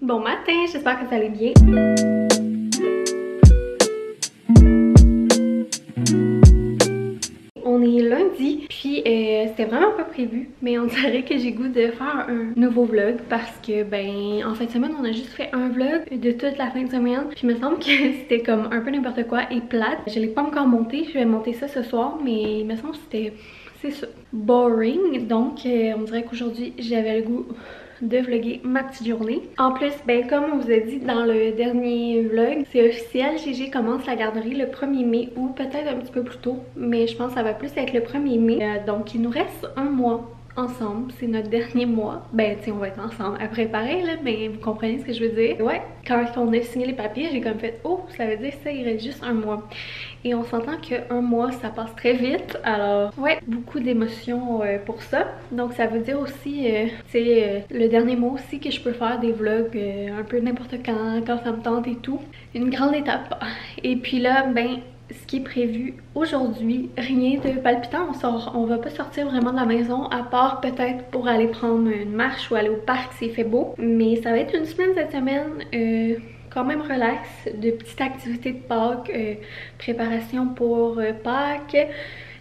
Bon matin, j'espère que vous allez bien. On est lundi, puis c'était vraiment pas prévu, mais on dirait que j'ai goût de faire un nouveau vlog parce que en fin de semaine on a juste fait un vlog de toute la fin de semaine, puis il me semble que c'était comme un peu n'importe quoi et plate. Je l'ai pas encore monté, je vais monter ça ce soir, mais il me semble que c'était, c'est ça, boring. Donc on dirait qu'aujourd'hui j'avais le goût de vlogger ma petite journée. En plus, comme on vous a dit dans le dernier vlog, c'est officiel, Gégé commence la garderie le 1er mai ou peut-être un petit peu plus tôt, mais je pense que ça va plus être le 1er mai. Donc il nous reste un mois ensemble, c'est notre dernier mois. Tu sais, on va être ensemble après pareil là, mais vous comprenez ce que je veux dire. Ouais, quand on a signé les papiers, j'ai comme fait, oh, ça veut dire ça, il reste juste un mois. Et on s'entend qu'un mois, ça passe très vite. Alors, ouais, beaucoup d'émotions pour ça. Donc, ça veut dire aussi, c'est le dernier mois aussi que je peux faire des vlogs un peu n'importe quand ça me tente et tout. Une grande étape. Et puis là, ce qui est prévu aujourd'hui, rien de palpitant. On va pas sortir vraiment de la maison, à part peut-être pour aller prendre une marche ou aller au parc s'il fait beau. Mais ça va être une semaine cette semaine. Quand même relax, de petites activités de Pâques, préparation pour Pâques,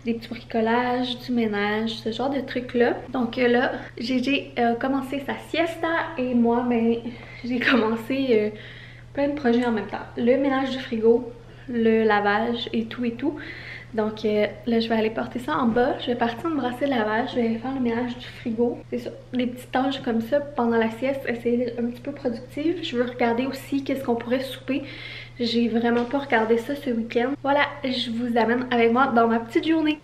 des petits bricolages, du ménage, ce genre de trucs là. Donc là, Gégé a commencé sa siesta et moi, j'ai commencé plein de projets en même temps. Le ménage du frigo, le lavage et tout. Donc là, je vais aller porter ça en bas. Je vais partir me brasser le lavage. Je vais faire le ménage du frigo. C'est ça, des petites tâches comme ça pendant la sieste. Essayer d'être un petit peu productive. Je veux regarder aussi qu'est-ce qu'on pourrait souper. J'ai vraiment pas regardé ça ce week-end. Voilà, je vous amène avec moi dans ma petite journée.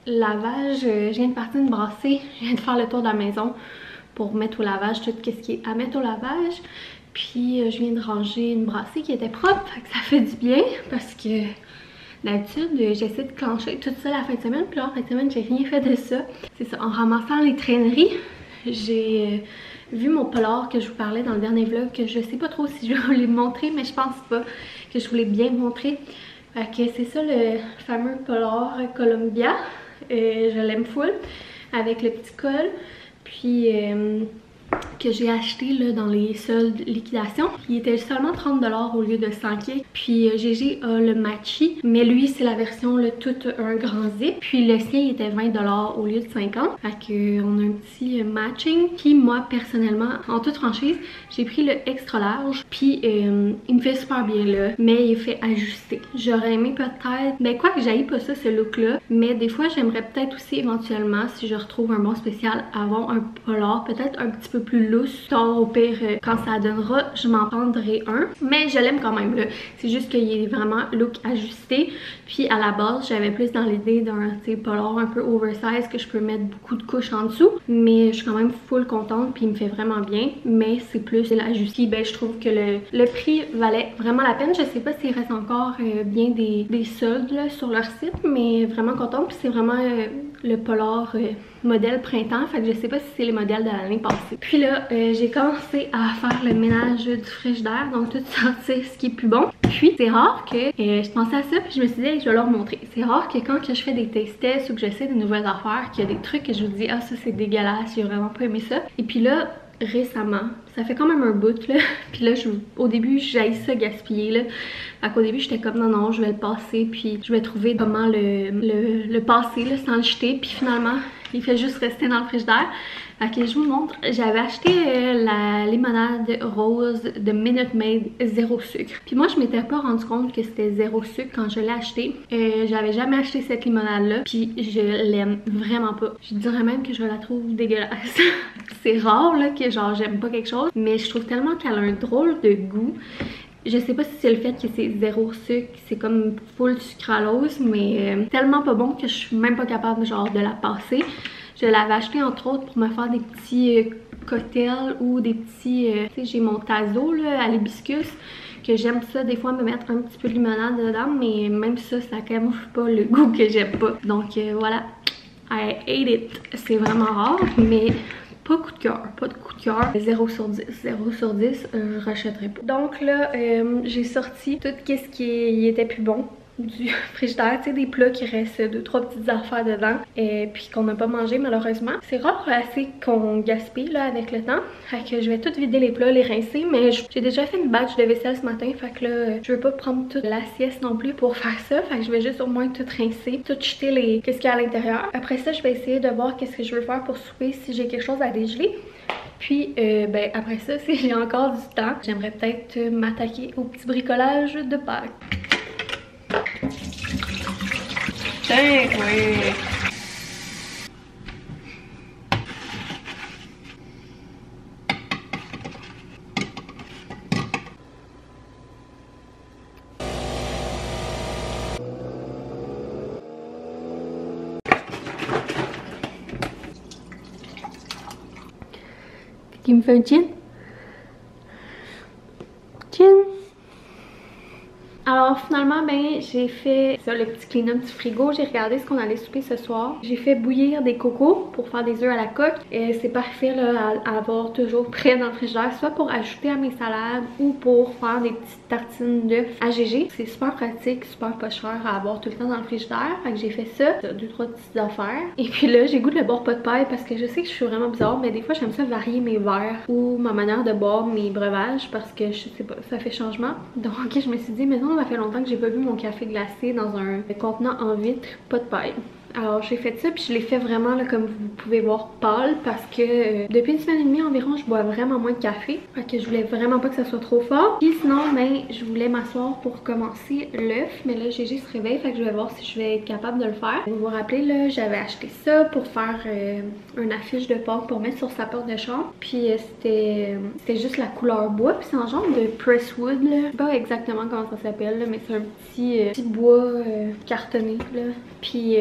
Lavage, je viens de partir me brasser, je viens de faire le tour de la maison pour mettre au lavage tout ce qui est à mettre au lavage. Puis je viens de ranger une brassée qui était propre, fait que ça fait du bien parce que d'habitude j'essaie de clencher tout ça la fin de semaine, puis là en fin de semaine j'ai rien fait de ça. C'est ça, en ramassant les traîneries, j'ai vu mon polar que je vous parlais dans le dernier vlog, que je sais pas trop si je vais vous les montrer, mais je pense pas que je voulais bien montrer. Fait que c'est ça le fameux polar Columbia. Je l'aime full avec le petit col, puis que j'ai acheté là dans les soldes liquidation. Il était seulement 30 $ au lieu de 100$. Puis Gégé a le Matchy, mais lui c'est la version le tout un grand zip. Puis le sien il était 20 $ au lieu de 50. Fait que on a un petit matching. Puis moi personnellement, en toute franchise, j'ai pris le extra large. Puis il me fait super bien là, mais il fait ajuster. J'aurais aimé peut-être, quoi que j'aille pas ça ce look là, mais des fois j'aimerais peut-être aussi éventuellement, si je retrouve un bon spécial, avoir un polar peut-être un petit peu plus lousse. Tard au pire, quand ça donnera, je m'en prendrai un. Mais je l'aime quand même là. C'est juste qu'il est vraiment look ajusté. Puis à la base, j'avais plus dans l'idée d'un polar un peu oversize que je peux mettre beaucoup de couches en dessous. Mais je suis quand même full contente puis il me fait vraiment bien. Mais c'est plus l'ajusté. Je trouve que le prix valait vraiment la peine. Je sais pas s'il reste encore bien des soldes là, sur leur site. Mais vraiment contente. Puis c'est vraiment le polar modèle printemps. Fait que je sais pas si c'est les modèles de l'année passée. Puis là, j'ai commencé à faire le ménage du frigidaire, donc tout sortir ce qui est plus bon. Puis c'est rare que je pensais à ça, puis je me suis dit, hey, je vais leur montrer. C'est rare que quand je fais des taste tests ou que j'essaie de nouvelles affaires, qu'il y a des trucs que je vous dis, ah ça c'est dégueulasse, j'ai vraiment pas aimé ça. Et puis là, récemment, ça fait quand même un bout là, puis là au début j'haïs ça gaspiller là, fait qu'au début j'étais comme non je vais le passer puis je vais trouver comment le passer là sans le jeter, puis finalement il fait juste rester dans le frigidaire. Fait que je vous montre, j'avais acheté la limonade rose de Minute Maid 0 sucre. Puis moi je m'étais pas rendu compte que c'était 0 sucre quand je l'ai acheté. J'avais jamais acheté cette limonade là, puis je l'aime vraiment pas. Je dirais même que je la trouve dégueulasse. C'est rare là que genre j'aime pas quelque chose, mais je trouve tellement qu'elle a un drôle de goût. Je sais pas si c'est le fait que c'est 0 sucre, c'est comme full sucralose, mais tellement pas bon que je suis même pas capable genre de la passer. Je l'avais acheté entre autres pour me faire des petits cocktails ou des petits... tu sais, j'ai mon tazo là, à l'hibiscus, que j'aime ça des fois me mettre un petit peu de limonade dedans, mais même ça camoufle pas le goût que j'aime pas. Donc voilà, I hate it. C'est vraiment rare, mais pas coup de cœur, pas de coup de cœur. 0 sur 10, 0 sur 10, je rachèterai pas. Donc là, j'ai sorti tout ce qui était plus bon du frigidaire, tu sais, des plats qui restent 2-3 petites affaires dedans et puis qu'on n'a pas mangé malheureusement. C'est rare assez qu'on gaspille là avec le temps, fait que je vais tout vider les plats, les rincer, mais j'ai déjà fait une batch de vaisselle ce matin, fait que là je veux pas prendre toute l'assiette non plus pour faire ça, fait que je vais juste au moins tout rincer, tout jeter qu'est-ce qu'il y a à l'intérieur. Après ça je vais essayer de voir qu'est-ce que je veux faire pour souper, si j'ai quelque chose à dégeler. Puis ben après ça, si j'ai encore du temps, j'aimerais peut-être m'attaquer au petit bricolage de Pâques. Tiens, oui. Qui me fait un chin? Chin! Alors finalement, ben j'ai fait ça, le petit clean-up du frigo. J'ai regardé ce qu'on allait souper ce soir. J'ai fait bouillir des cocos pour faire des œufs à la coque. Et c'est parfait là, à avoir toujours prêt dans le frigidaire, soit pour ajouter à mes salades ou pour faire des petites tartines d'œufs à GG. C'est super pratique, super pas cher à avoir tout le temps dans le frigidaire. Fait que j'ai fait ça, 2-3 petites affaires. Et puis là, j'ai goût de le boire pas de paille parce que je sais que je suis vraiment bizarre, mais des fois j'aime ça varier mes verres ou ma manière de boire mes breuvages parce que je sais pas, ça fait changement. Donc je me suis dit, mais non, ça fait longtemps que j'ai pas bu mon café glacé dans un contenant en vitre, pas de paille. Alors j'ai fait ça puis je l'ai fait vraiment là, comme vous pouvez voir pâle parce que depuis une semaine et demie environ je bois vraiment moins de café. Fait que je voulais vraiment pas que ça soit trop fort. Puis sinon ben je voulais m'asseoir pour commencer l'œuf, mais là Gégé se réveille, fait que je vais voir si je vais être capable de le faire. Vous vous rappelez là, j'avais acheté ça pour faire une affiche de Pâques pour mettre sur sa porte de chambre. Puis c'était juste la couleur bois, puis c'est un genre de presswood là. Je sais pas exactement comment ça s'appelle mais c'est un petit bois cartonné là. Puis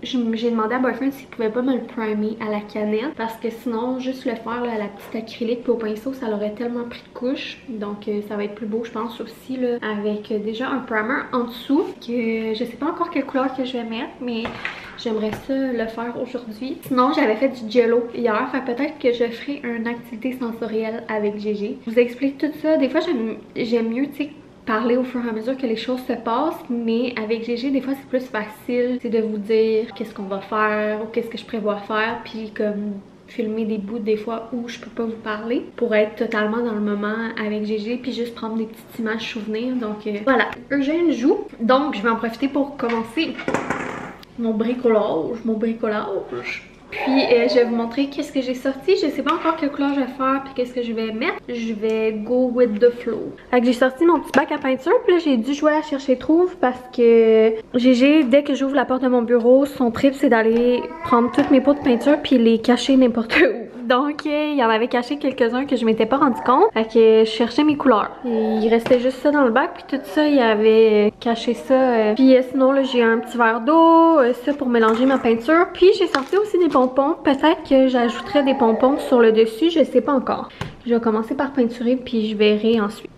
j'ai demandé à Boyfriend s'il pouvait pas me le primer à la cannelle parce que sinon juste le faire là, à la petite acrylique puis au pinceau ça l'aurait tellement pris de couche, donc ça va être plus beau je pense aussi là avec déjà un primer en dessous que je sais pas encore quelle couleur que je vais mettre mais j'aimerais ça le faire aujourd'hui. Sinon j'avais fait du jello hier, fait peut-être que je ferai une activité sensorielle avec Gégé. Je vous explique tout ça, des fois j'aime mieux tu sais parler au fur et à mesure que les choses se passent, mais avec Gégé des fois c'est plus facile, c'est de vous dire qu'est-ce qu'on va faire ou qu'est-ce que je prévois faire, puis comme filmer des bouts des fois où je peux pas vous parler pour être totalement dans le moment avec Gégé puis juste prendre des petites images souvenirs. Donc voilà, Eugène joue, donc je vais en profiter pour commencer mon bricolage. Puis je vais vous montrer qu'est-ce que j'ai sorti. Je sais pas encore quelle couleur je vais faire puis qu'est-ce que je vais mettre. Je vais go with the flow. Fait que j'ai sorti mon petit bac à peinture. Puis là j'ai dû jouer à chercher trouve parce que Gégé, dès que j'ouvre la porte de mon bureau, son trip c'est d'aller prendre toutes mes pots de peinture puis les cacher n'importe où. Donc il y en avait caché quelques-uns que je m'étais pas rendu compte. Fait que je cherchais mes couleurs. Et il restait juste ça dans le bac. Puis tout ça il avait caché ça. Puis sinon là j'ai un petit verre d'eau. Ça pour mélanger ma peinture. Puis j'ai sorti aussi des pompons. Peut-être que j'ajouterai des pompons sur le dessus. Je sais pas encore. Je vais commencer par peinturer puis je verrai ensuite.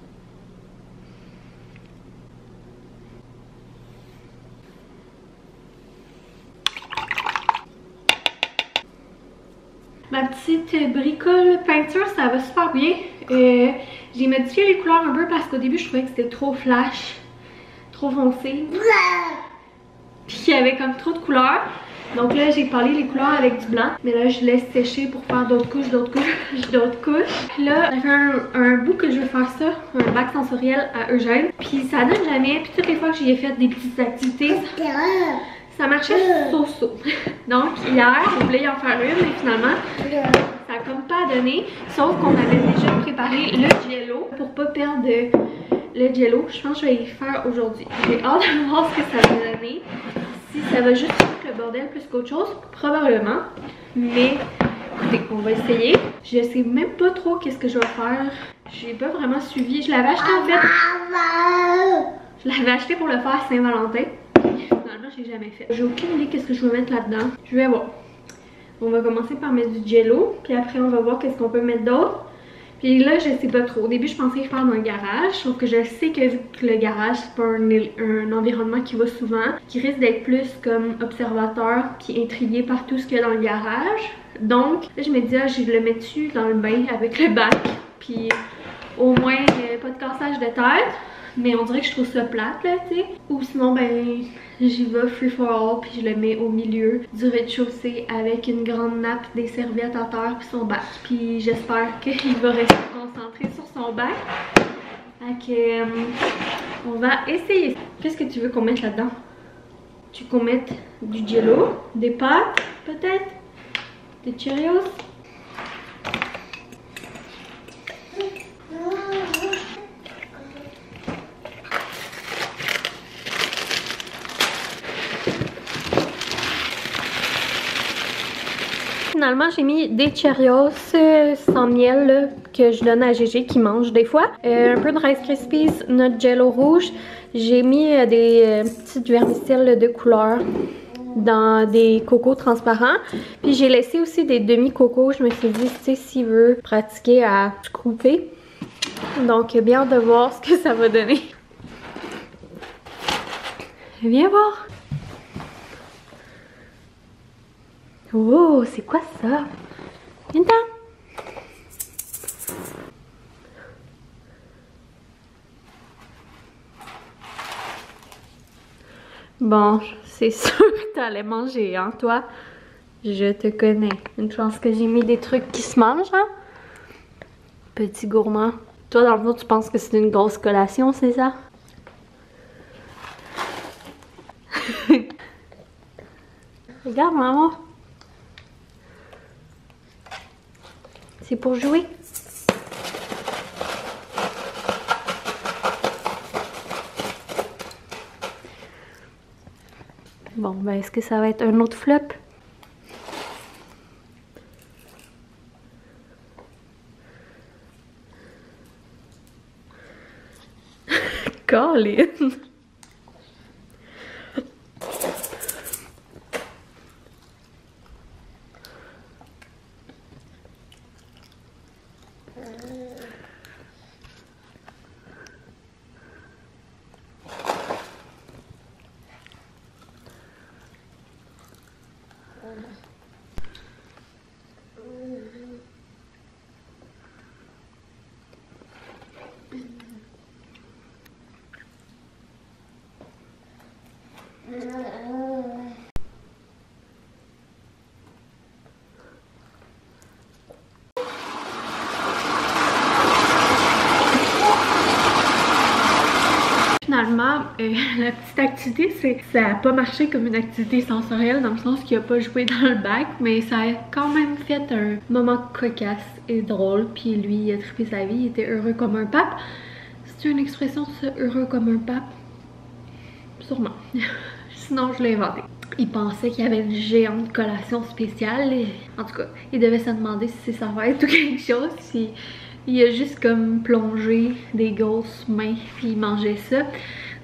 Ma petite bricole peinture, ça va super bien. J'ai modifié les couleurs un peu parce qu'au début, je trouvais que c'était trop flash, trop foncé. Puis il y avait comme trop de couleurs. Donc là, j'ai parlé les couleurs avec du blanc. Mais là, je laisse sécher pour faire d'autres couches, d'autres couches, d'autres couches. Puis là, ça fait un bout que je veux faire ça, un bac sensoriel à Eugène. Puis ça donne jamais. Puis toutes les fois que j'y ai fait des petites activités, ça marchait so-so. Donc hier, je voulais y en faire une, mais finalement, ça a comme pas donné. Sauf qu'on avait déjà préparé le jello pour pas perdre le jello. Je pense que je vais y faire aujourd'hui. J'ai hâte de voir ce que ça va donner. Si ça va juste faire le bordel plus qu'autre chose, probablement. Mais écoutez, on va essayer. Je sais même pas trop qu'est-ce que je vais faire. J'ai pas vraiment suivi. Je l'avais acheté en fait. Je l'avais acheté pour le faire à Saint-Valentin. Finalement, j'ai jamais fait. J'ai aucune idée qu'est-ce que je vais mettre là-dedans. Je vais voir. On va commencer par mettre du jello. Puis après, on va voir qu'est-ce qu'on peut mettre d'autre. Puis là, je sais pas trop. Au début, je pensais faire dans le garage. Sauf que je sais que vu que le garage, c'est pas un environnement qui va souvent, qui risque d'être plus comme observateur puis intrigué par tout ce qu'il y a dans le garage. Donc, là, je me dis, ah, je le mets dessus dans le bain avec le bac. Puis au moins, pas de cassage de tête. Mais on dirait que je trouve ça plate, là, tu sais. Ou sinon, ben, j'y vais free for all, puis je le mets au milieu du rez-de-chaussée avec une grande nappe, des serviettes à terre, puis son bac. Puis j'espère qu'il va rester concentré sur son bac. Fait que, on va essayer. Qu'est-ce que tu veux qu'on mette là-dedans? Tu veux qu'on mette du jello, des pâtes, peut-être? Des Cheerios? Finalement, j'ai mis des Cheerios sans miel là, que je donne à Gégé qui mange des fois. Un peu de Rice Krispies, notre Jello rouge. J'ai mis des petites vermicelles de couleur dans des cocos transparents. Puis j'ai laissé aussi des demi-cocos. Je me suis dit, tu sais, s'il veut pratiquer à couper. Donc, bien hâte de voir ce que ça va donner. Viens voir. Oh, c'est quoi ça? Viens-t'en! Bon, c'est sûr que t'allais manger, hein, toi? Je te connais. Une chance que j'ai mis des trucs qui se mangent, hein? Petit gourmand. Toi, dans le fond, tu penses que c'est une grosse collation, c'est ça? Regarde, maman. C'est pour jouer. Bon, ben est-ce que ça va être un autre flop? Colin! Finalement, la petite activité, c'est que ça n'a pas marché comme une activité sensorielle dans le sens qu'il n'a pas joué dans le bac, mais ça a quand même fait un moment cocasse et drôle. Puis lui, il a trippé sa vie, il était heureux comme un pape. C'est une expression, ça, heureux comme un pape? Sûrement. Sinon, je l'ai inventé. Il pensait qu'il y avait une géante collation spéciale. Et, en tout cas, il devait se demander si c'est sa fête ou quelque chose. Puis, il a juste comme plongé des grosses mains puis il mangeait ça.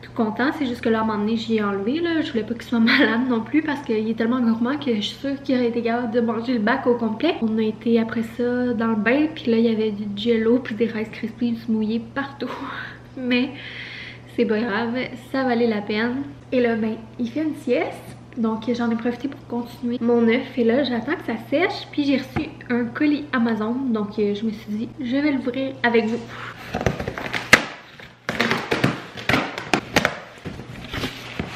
Tout content, c'est juste que là à un moment donné j'y ai enlevé là. Je voulais pas qu'il soit malade non plus parce qu'il est tellement gourmand que je suis sûre qu'il aurait été capable de manger le bac au complet. On a été après ça dans le bain puis là il y avait du Jello puis des Rice Krispies mouillés partout. Mais c'est pas grave, ça valait la peine. Et là ben il fait une sieste. Donc j'en ai profité pour continuer mon œuf et là j'attends que ça sèche. Puis j'ai reçu un colis Amazon, donc je me suis dit je vais l'ouvrir avec vous.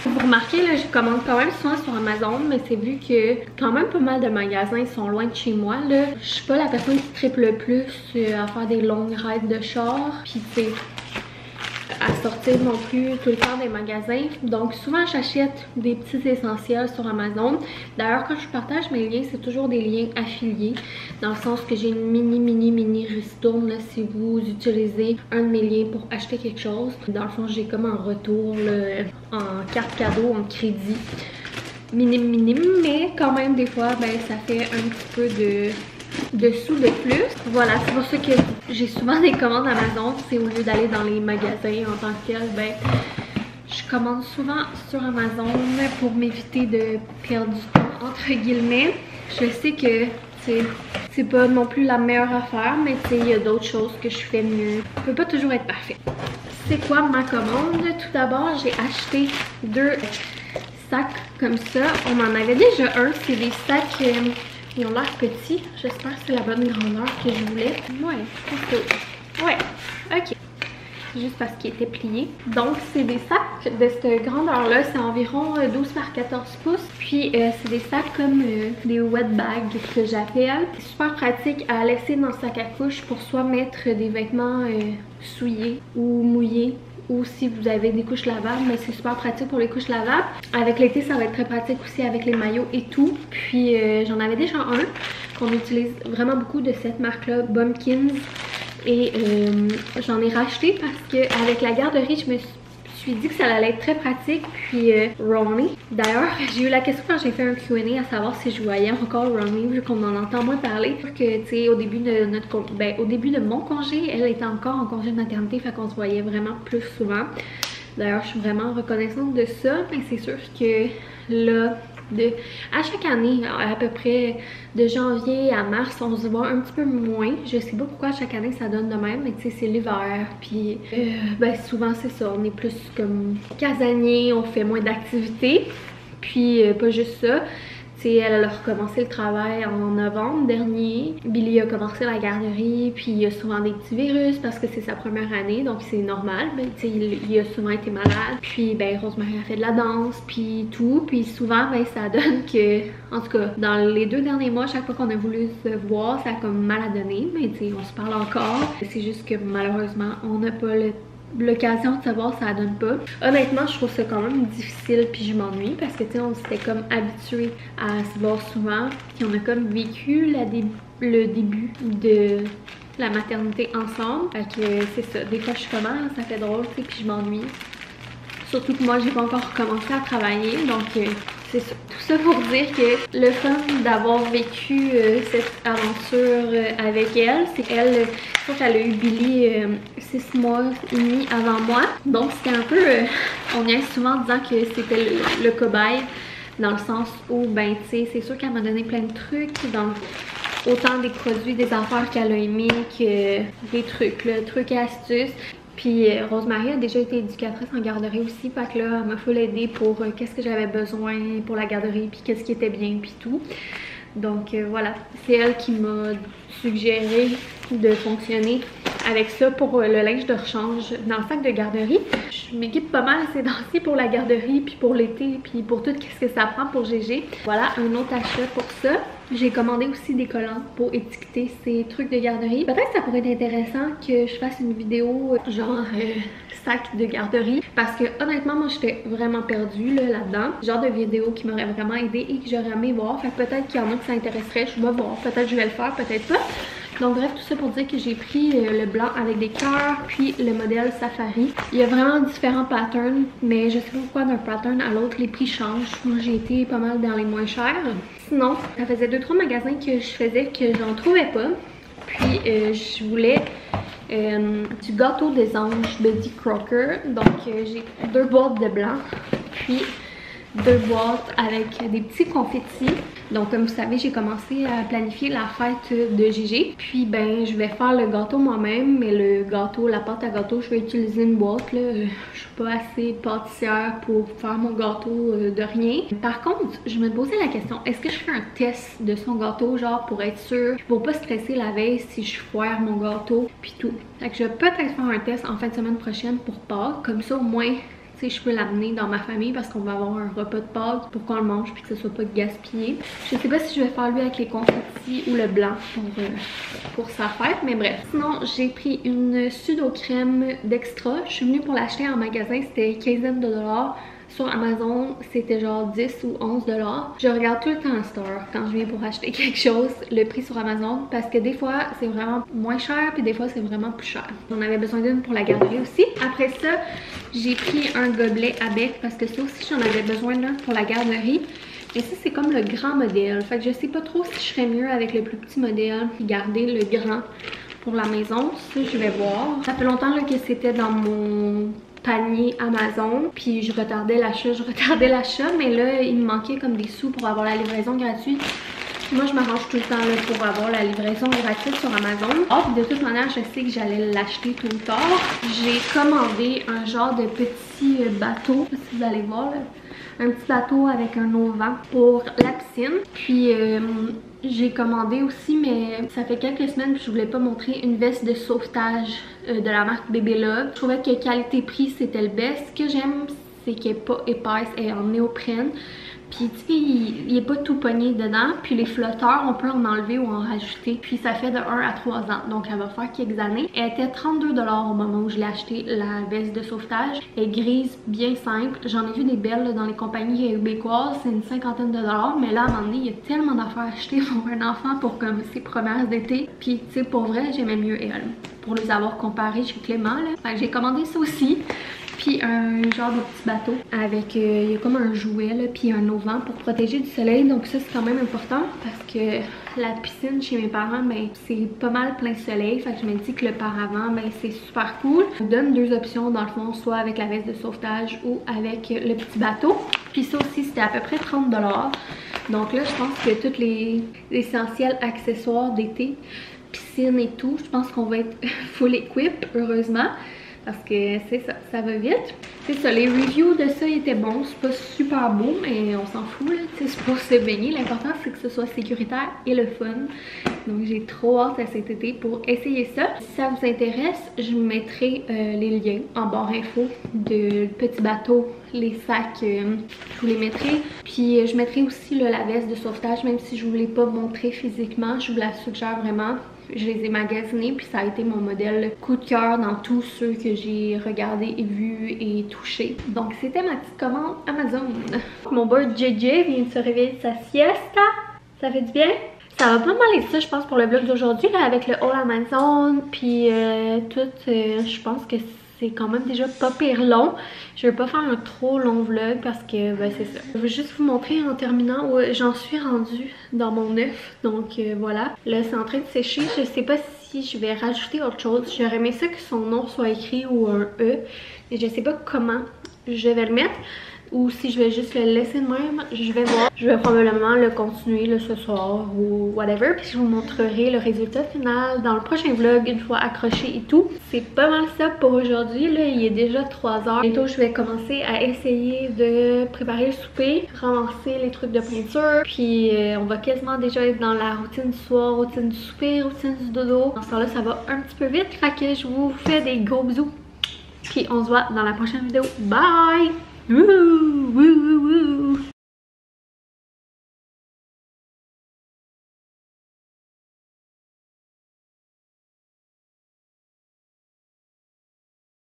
Vous remarquez là, je commande quand même souvent sur Amazon, mais c'est vu que quand même pas mal de magasins sont loin de chez moi là. Je suis pas la personne qui triple le plus à faire des longues rides de char. Puis c'est à sortir non plus tout le temps des magasins. Donc souvent j'achète des petits essentiels sur Amazon. D'ailleurs quand je partage mes liens, c'est toujours des liens affiliés. Dans le sens que j'ai une mini ristourne là, si vous utilisez un de mes liens pour acheter quelque chose. Dans le fond j'ai comme un retour là, en carte cadeau, en crédit. Minime, mais quand même des fois ben ça fait un petit peu de sous de plus. Voilà, c'est pour ça que j'ai souvent des commandes Amazon. C'est au lieu d'aller dans les magasins en tant que tel, ben je commande souvent sur Amazon pour m'éviter de perdre du temps entre guillemets. Je sais que c'est pas non plus la meilleure affaire, mais tu sais, il y a d'autres choses que je fais mieux. Ça peut pas toujours être parfait. C'est quoi ma commande? Tout d'abord, j'ai acheté 2 sacs comme ça. On en avait déjà un, c'est des sacs Ils ont l'air petits. J'espère que c'est la bonne grandeur que je voulais. Ouais, ok. Ouais, ok. Juste parce qu'ils étaient pliés. Donc, c'est des sacs de cette grandeur-là. C'est environ 12 par 14 pouces. Puis, c'est des sacs comme des wet bags que j'appelle. C'est super pratique à laisser dans le sac à couche pour soit mettre des vêtements souillés ou mouillés. Ou si vous avez des couches lavables, mais c'est super pratique pour les couches lavables. Avec l'été, ça va être très pratique aussi avec les maillots et tout. Puis, j'en avais déjà un qu'on utilise vraiment beaucoup de cette marque-là, Bumpkins. Et j'en ai racheté parce que avec la garderie, je me suis dit que ça allait être très pratique. Puis Ronnie, d'ailleurs, j'ai eu la question quand j'ai fait un Q&A à savoir si je voyais encore Ronnie, vu qu'on en entend moins parler. Parce que, tu sais, au début de au début de mon congé, elle était encore en congé de maternité, fait qu'on se voyait vraiment plus souvent. D'ailleurs, je suis vraiment reconnaissante de ça, mais c'est sûr que là, à chaque année, à peu près de janvier à mars, on se voit un petit peu moins. Je sais pas pourquoi chaque année ça donne de même, mais tu sais, c'est l'hiver. Puis ben souvent c'est ça, on est plus comme casanier, on fait moins d'activités. Puis pas juste ça. T'sais, elle a recommencé le travail en novembre dernier. Billy a commencé la garderie, puis il y a souvent des petits virus parce que c'est sa première année, donc c'est normal. Ben, il a souvent été malade. Puis ben, Rosemary a fait de la danse, puis tout. Puis souvent, ben, ça donne que, en tout cas, dans les 2 derniers mois, chaque fois qu'on a voulu se voir, ça a comme mal à donner. Mais on se parle encore. C'est juste que malheureusement, on n'a pas l'occasion de savoir, ça donne pas. Honnêtement, je trouve ça quand même difficile, puis je m'ennuie parce que tu sais, on s'était comme habitués à se voir souvent, puis on a comme vécu le début de la maternité ensemble. Fait que c'est ça, des fois je suis comme ah, ça fait drôle, tu sais, puis je m'ennuie. Surtout que moi, j'ai pas encore recommencé à travailler, donc c'est ça. Tout ça pour dire que le fun d'avoir vécu cette aventure avec elle, c'est qu'elle, je crois qu'elle a eu Billy 6 mois et demi avant moi. Donc c'était un peu, on vient souvent en disant que c'était le cobaye, dans le sens où, ben tu sais, c'est sûr qu'elle m'a donné plein de trucs, donc autant des produits, des affaires qu'elle a aimé que des trucs, là, trucs et astuces. Puis Rosemary a déjà été éducatrice en garderie aussi, fait que là, elle m'a full aidé pour qu'est-ce que j'avais besoin pour la garderie, puis qu'est-ce qui était bien, puis tout. Donc voilà, c'est elle qui m'a suggéré de fonctionner avec ça pour le linge de rechange dans le sac de garderie. Je m'équipe pas mal ces temps-ci pour la garderie, puis pour l'été, puis pour tout ce que ça prend pour GG. Voilà, un autre achat pour ça. J'ai commandé aussi des collants pour étiqueter ces trucs de garderie. Peut-être que ça pourrait être intéressant que je fasse une vidéo genre sac de garderie. Parce que honnêtement, moi j'étais vraiment perdue là-dedans. Genre de vidéo qui m'aurait vraiment aidé et que j'aurais aimé voir. Fait que peut-être qu'il y en a qui ça intéresserait. Je vais voir. Peut-être que je vais le faire, peut-être pas. Donc bref, tout ça pour dire que j'ai pris le blanc avec des cœurs, puis le modèle Safari. Il y a vraiment différents patterns, mais je sais pas pourquoi d'un pattern à l'autre les prix changent. Moi j'ai été pas mal dans les moins chers. Sinon, ça faisait 2-3 magasins que je faisais que j'en trouvais pas. Puis je voulais du gâteau des anges Betty Crocker. Donc j'ai 2 boîtes de blanc, puis 2 boîtes avec des petits confettis. Donc comme vous savez, j'ai commencé à planifier la fête de Gégé. Puis ben je vais faire le gâteau moi-même, mais le gâteau, la pâte à gâteau, je vais utiliser une boîte là. Je suis pas assez pâtissière pour faire mon gâteau de rien. Par contre, je me posais la question, est-ce que je fais un test de son gâteau, genre pour être sûre, pour pas stresser la veille si je foire mon gâteau puis tout. Fait que je vais peut-être faire un test en fin de semaine prochaine pour Pâques, comme ça au moins je peux l'amener dans ma famille parce qu'on va avoir un repas de Pâques pour qu'on le mange puis que ce soit pas gaspillé. Je sais pas si je vais faire lui avec les confettis ou le blanc pour sa fête, mais bref. Sinon, j'ai pris une pseudo-crème d'extra. Je suis venue pour l'acheter en magasin, c'était quinzaine de dollars. Sur Amazon, c'était genre 10 ou 11 $. Je regarde tout le temps en store quand je viens pour acheter quelque chose, le prix sur Amazon, parce que des fois, c'est vraiment moins cher, puis des fois, c'est vraiment plus cher. On avait besoin d'une pour la garderie aussi. Après ça, j'ai pris un gobelet à bec, parce que ça aussi, j'en avais besoin d'un pour la garderie. Et ça, c'est comme le grand modèle. Fait que je sais pas trop si je serais mieux avec le plus petit modèle, puis garder le grand pour la maison. Ça, je vais voir. Ça fait longtemps là, que c'était dans mon panier Amazon, puis je retardais l'achat, mais là il me manquait comme des sous pour avoir la livraison gratuite, Moi, je m'arrange tout le temps là, pour avoir la livraison rapide sur Amazon. Oh, puis de toute manière, je sais que j'allais l'acheter tout le temps. J'ai commandé un genre de petit bateau, je sais pas si vous allez voir là. Un petit bateau avec un auvent pour la piscine. Puis j'ai commandé aussi, mais ça fait quelques semaines que je voulais pas montrer une veste de sauvetage de la marque Baby Love. Je trouvais que qualité-prix c'était le best. Ce que j'aime, c'est qu'elle est pas épaisse, elle est en néoprène. Puis tu sais, il est pas tout pogné dedans. Puis les flotteurs, on peut en enlever ou en rajouter. Puis ça fait de 1 à 3 ans. Donc elle va faire quelques années. Elle était 32 $ au moment où je l'ai acheté, la veste de sauvetage. Elle est grise, bien simple. J'en ai vu des belles là, dans les compagnies québécoises. C'est une cinquantaine de dollars. Mais là, à un moment donné, il y a tellement d'affaires à acheter pour un enfant pour comme ses premières d'été. Puis tu sais, pour vrai, j'aimais mieux elle. Pour les avoir comparées chez Clément là. Fait que j'ai commandé ça aussi. Puis un genre de petit bateau avec, il y a comme un jouet là, puis un auvent pour protéger du soleil. Donc ça c'est quand même important parce que la piscine chez mes parents, ben c'est pas mal plein soleil. Fait que je me dis que le paravent, ben c'est super cool. On donne deux options dans le fond, soit avec la veste de sauvetage ou avec le petit bateau. Puis ça aussi c'était à peu près 30 $. Donc là je pense que tous les essentiels accessoires d'été, piscine et tout, je pense qu'on va être full equip, heureusement. Parce que c'est ça, ça va vite. C'est ça, les reviews de ça étaient bons. C'est pas super beau, mais on s'en fout là. C'est pour se baigner. L'important c'est que ce soit sécuritaire et le fun. Donc j'ai trop hâte à cet été pour essayer ça. Si ça vous intéresse, je vous mettrai les liens en barre info de petit bateau, les sacs, je vous les mettrai. Puis je mettrai aussi là, la veste de sauvetage, même si je vous l'ai pas montré physiquement. Je vous la suggère vraiment. Je les ai magasinés, puis ça a été mon modèle coup de cœur dans tous ceux que j'ai regardés et vus et touchés. Donc c'était ma petite commande Amazon. Mon bird JJ vient de se réveiller de sa siesta. Ça fait du bien? Ça va pas mal être ça, je pense, pour le vlog d'aujourd'hui, avec le haul Amazon, puis tout, je pense que c'est quand même déjà pas pire long. Je vais pas faire un trop long vlog parce que ben, c'est ça. Je vais juste vous montrer en terminant où j'en suis rendue dans mon œuf. Donc voilà. Là c'est en train de sécher. Je sais pas si je vais rajouter autre chose. J'aurais aimé ça que son nom soit écrit ou un E. Mais je sais pas comment je vais le mettre. Ou si je vais juste le laisser de même, je vais voir. Je vais probablement le continuer là, ce soir ou whatever. Puis je vous montrerai le résultat final dans le prochain vlog une fois accroché et tout. C'est pas mal ça pour aujourd'hui. Là, il est déjà 3 h. Bientôt, je vais commencer à essayer de préparer le souper, ramasser les trucs de peinture. Puis on va quasiment déjà être dans la routine du soir, routine du souper, routine du dodo. Dans ce temps-là, ça va un petit peu vite. Fait que je vous fais des gros bisous. Puis on se voit dans la prochaine vidéo. Bye! Woohoo!